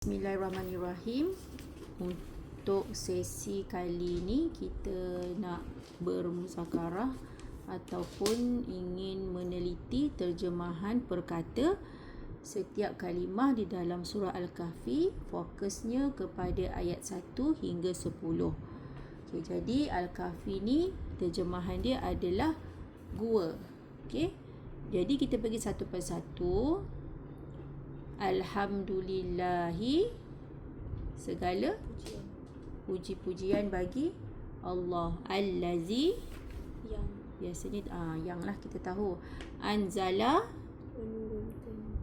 Bismillahirrahmanirrahim. Untuk sesi kali ini kita nak bermuzakarah ataupun ingin meneliti terjemahan perkata setiap kalimah di dalam surah Al-Kahfi. Fokusnya kepada ayat 1 hingga 10. Okay, jadi Al-Kahfi ni terjemahan dia adalah gua. Okay, jadi kita pergi satu persatu. Alhamdulillahi, segala puji-pujian bagi Allah. Allazi, yang biasanya yang lah kita tahu. Anzala,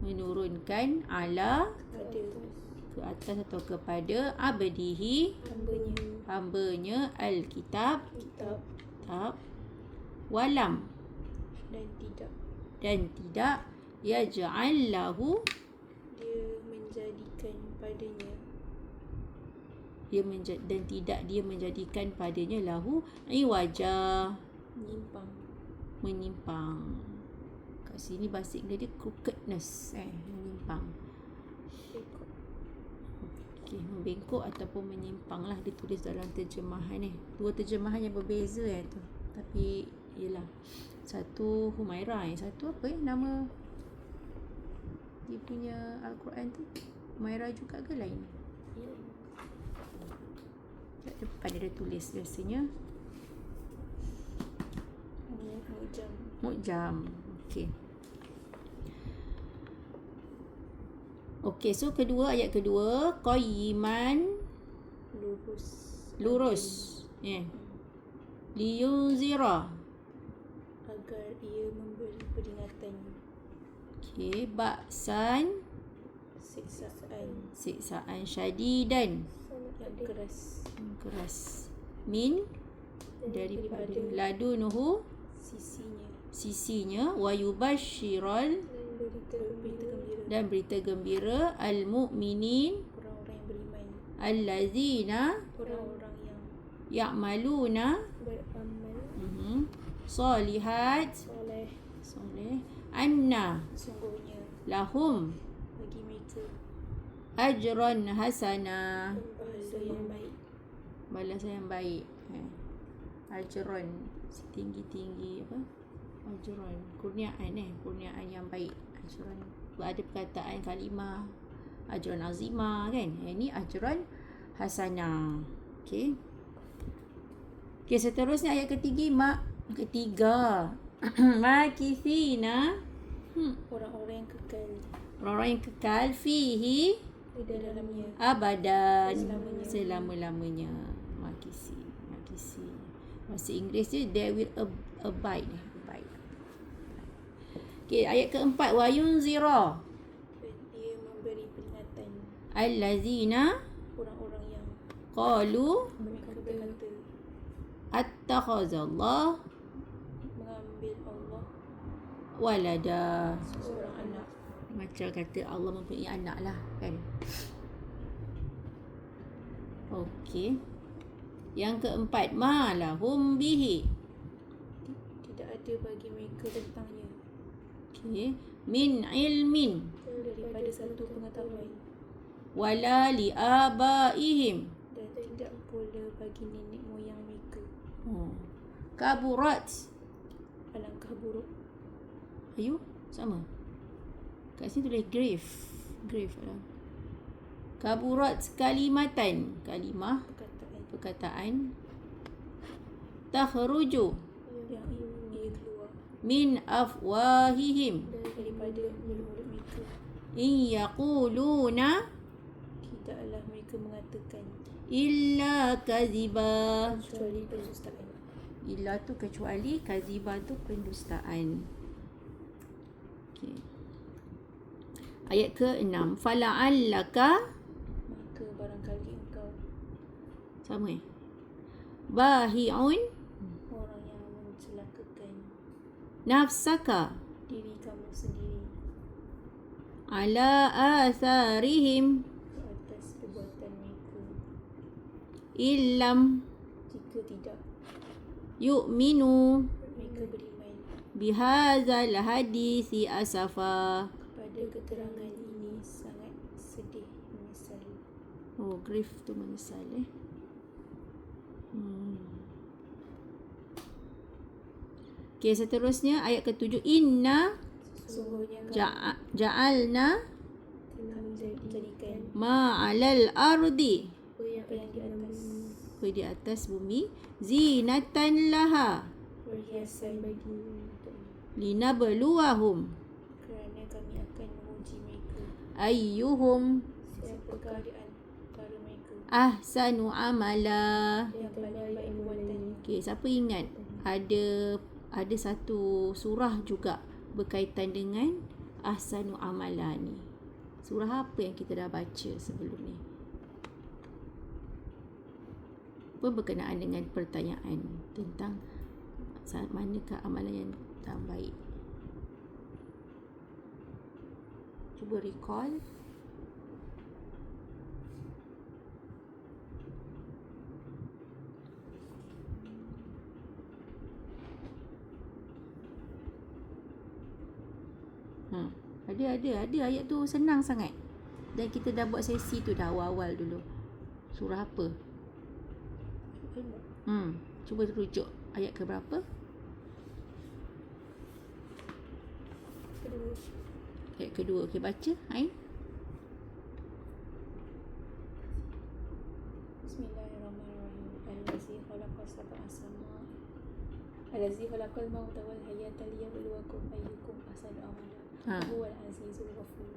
menurunkan ala, ke atas atau kepada abdihi, hambanya al-kitab, walam, dan tidak yaj'al lahu, dan tidak dia menjadikan padanya lahu iwaja, menyimpang. Kat sini bahasa Inggeris dia crookedness, menyimpang. Okey, membengkok ataupun menyimpang lah ditulis dalam terjemahan ni. Dua terjemahan yang berbeza tu. Tapi ialah satu Humairah, satu apa nama dia punya Al-Quran tu? Humairah juga ke lain? Kat depan dia tulis biasanya Mu'jam. Okey, so ayat kedua, qayyiman, lurus. Liyunzira, agar ia memberi peringatan. Okey, ba'san, siksaan syadidan, yang keras. Min, daripada ladunuhu, sisinya, wa yubashiral, dan berita gembira al-mu'minin, orang-orang yang beriman, allazina, orang-orang yang ya'maluna, beramal solihat, soleh, anna, sungguhnya lahum, bagi mereka ajran hasana, balasan yang baik. Ajran, tinggi-tinggi apa? Ajran, kurniaan kurniaan yang baik. Ajran, ada perkataan kalimah ajran azimah kan? Ini ajran hasanah. Okey, seterusnya ayat ketiga. Makithina, orang-orang yang kekal fihi, di dalamnya abadan, selama-lamanya. Makisi. Bahasa Inggeris dia they will abide. Okey, ayat keempat, wa yunzira, dia memberi peringatan allazina, orang-orang yang qalu, mereka berkata attakhazallah mengambil Allah walada, seorang anak. macam kata Allah mempunyai anak lah kan. Okey, yang keempat, ma lahum bihi, tidak ada bagi mereka tentangnya. okey, min ilmin, daripada satu pengetahuan, wala li abaihim, dan tidak pula bagi nenek moyang mereka. kaburat, Alangkah buruk. sama. Kat sini tulis grave lah. Kaburat kalimatan, kalimah, perkataan, takhruju yang ia keluar min afwahihim, daripada mulut mereka. in yaquluna Tidaklah mereka mengatakan illa kaziba, kecuali pendustaan. illa tu kecuali, kaziba tu pendustaan. Okey, ayat ke-6, fala'allaka, Maka barangkali engkau sama bahi'un orang yang mencelakakan nafsaka diri kamu sendiri ala atharihim ke atas perbuatan mereka, illam jika tidak yu'minu mereka beriman bihadzal hadisi asafa, kepada keterangan ini sangat sedih menyesal. Oh, grief tu menyesal Okey, seterusnya ayat ke-7. Inna Sesungguhnya ja'alna telah menjadikan ma'alal ardi, apa yang di atas di atas bumi, zinatan laha perhiasan bagi linabluwahum kerana kami akan menguji mereka ayyuhum siapakah di antara mereka ahsanu amala. yang paling baik perbuatannya. Okey, siapa ingat ada satu surah juga berkaitan dengan ahsanu amala ni. Surah apa yang kita dah baca sebelum ni? Pun berkenaan dengan pertanyaan tentang manakah amalan yang terbaik. Cuba recall. Ada ayat tu senang sangat. Dan kita dah buat sesi tu dah awal-awal dulu. Surah apa? Cuba rujuk ayat ke berapa? Kedua. Ayat kedua. Okey, baca. Ain. Bismillahirrahmanirrahim. Allazi khalaqas sab'a samaa. Allazi khalaqal mauta wal hayata liyabluwakum ayyukum ahsanu amala. Huwal azizul ghafur.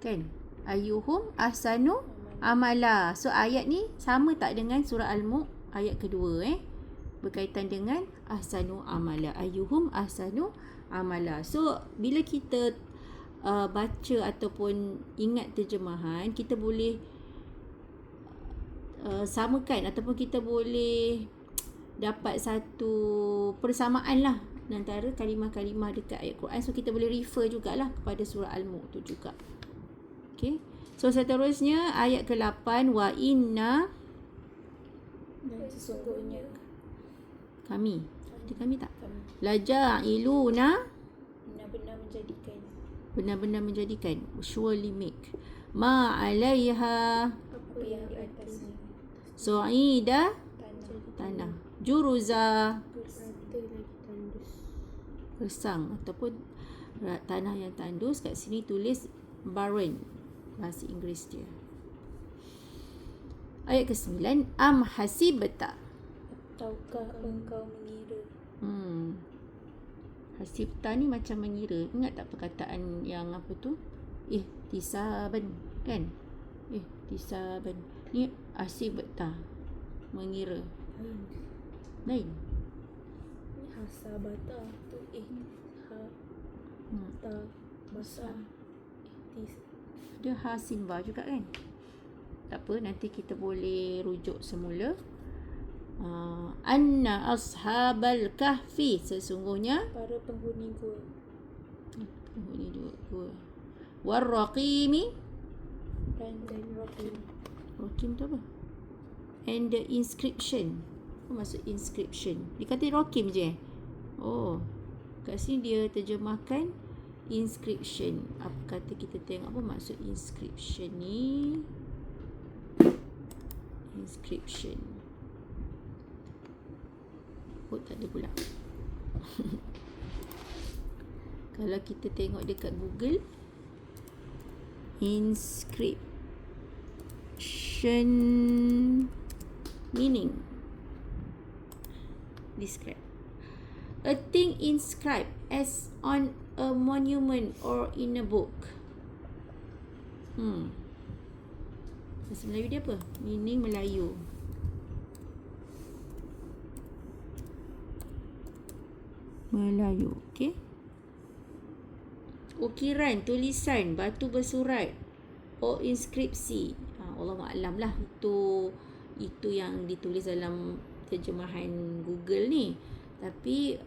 Kan? Ayyuhum ahsanu amala. So ayat ni sama tak dengan surah Al-Mulk ayat kedua berkaitan dengan ahsanu amala. Ayyuhum ahsanu amala. So bila kita baca ataupun ingat terjemahan, kita boleh samakan ataupun kita boleh dapat satu persamaan lah antara kalimah-kalimah dekat ayat Quran. So kita boleh refer jugalah kepada surah Al-Mulk tu juga. Okay. So seterusnya ayat ke-8. Wa inna, Dan sesungguhnya kami. Ada kami tak? kami Laja'iluna, benar-benar menjadikan surely make, ma alaiha apa yang di atasnya su'ida, tanah tanah, juruza, berserta lagi tandus. gersang ataupun tanah yang tandus. Kat sini tulis barren, bahasa Inggeris dia. Ayat ke-9. Am hasibta, Ataukah engkau mengira hasibta ni macam mengira. Ingat tak perkataan yang apa tu? Ihtisaban, kan? Ihtisaban. Ni hasibta, mengira. Lain. Ini hasabata tu ta basa Dia hasimba juga kan? Tak apa, nanti kita boleh rujuk semula. Anna ashabal kahfi, sesungguhnya para penghuni gua. penghuni gua. Warraqimi, Dan Rakim. Rakim tu apa? And the inscription. Apa maksud inscription? Dia kata Rakim je. Oh, kat sini dia terjemahkan inscription. Apa kata kita tengok apa maksud inscription ni? Inscription. Oh, tak ada pula. Kalau kita tengok dekat Google, inscription meaning, describe a thing inscribed as on a monument or in a book. Bahasa Melayu dia apa? Meaning Melayu. Okey. Ukiran, tulisan, batu bersurat, inskripsi. Allah ma'alam lah itu yang ditulis dalam terjemahan Google ni. Tapi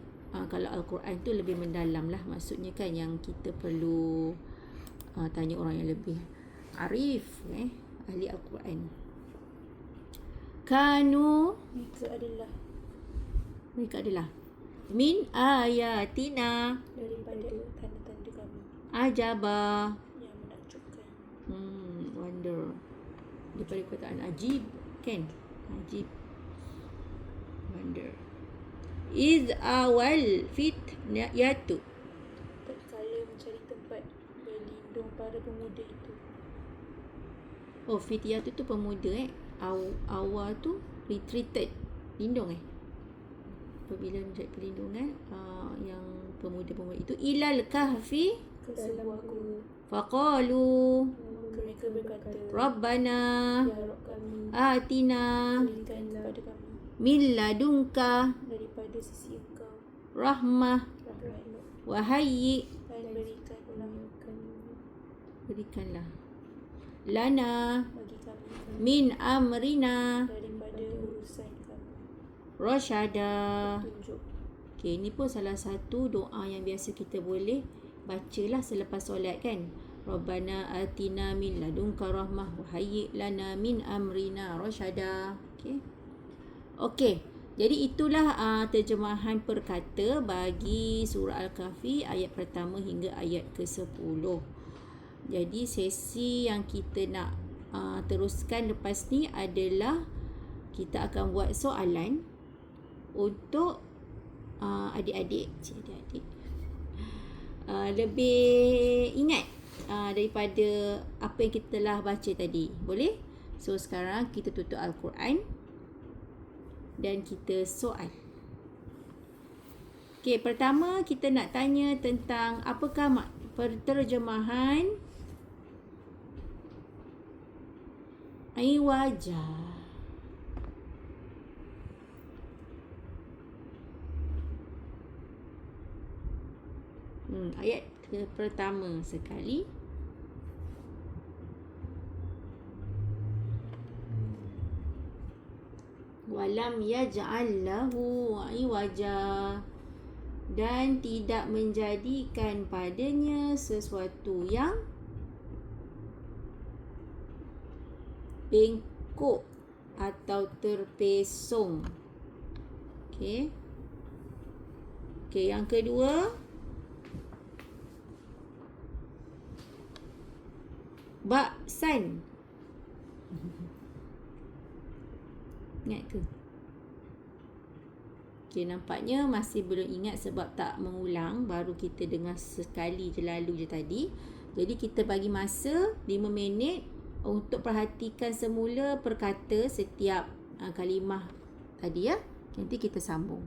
kalau Al-Quran tu lebih mendalam lah, maksudnya kan, yang kita perlu tanya orang yang lebih arif, ahli Al-Quran. Kanu, mereka adalah min ayatina, daripada tanda-tanda kami ajaba, yang menakjubkan. wonder. daripada perkataan ajib, kan? Ajib, wonder. Iz awal fitnatu. tatkala mencari tempat berlindung para pemuda itu. Oh, fityatu tu pemuda awal tu retreated, lindung apabila mencari perlindungan yang pemuda-pemuda itu ilal kahfi Ke sebuah gua. faqalu Mereka berkata, rabbana Ya Rabb kami, atina berikan kepada kami min ladunka daripada sisi Engkau rahmah rahmat, wa hayyi, dan berikanlah lana bagi kami min amrina daripada urusan kami rasyada. tunjuk. Okay, ini pun salah satu doa yang biasa kita boleh bacalah selepas solat, kan? Rabbana atina min ladunka rahmah wa hayyi lana min amrina rasyada. Okey. Jadi itulah terjemahan perkata bagi surah Al-Kahfi ayat pertama hingga ayat ke-10. Jadi sesi yang kita nak teruskan lepas ni adalah kita akan buat soalan untuk adik-adik lebih ingat daripada apa yang kita telah baca tadi. Boleh? So sekarang kita tutup Al-Quran dan kita soal. Okey, pertama kita nak tanya tentang apakah terjemahan wajah. Ayat pertama sekali. Walam yaj'al lahu iwaja, dan tidak menjadikan padanya sesuatu yang bengkok atau terpesong. Okey, yang kedua, baksan. Ingat ke? Okey, nampaknya masih belum ingat sebab tak mengulang, baru kita dengar sekali je lalu je tadi. Jadi kita bagi masa 5 minit untuk perhatikan semula perkata setiap kalimah tadi, ya. Nanti kita sambung.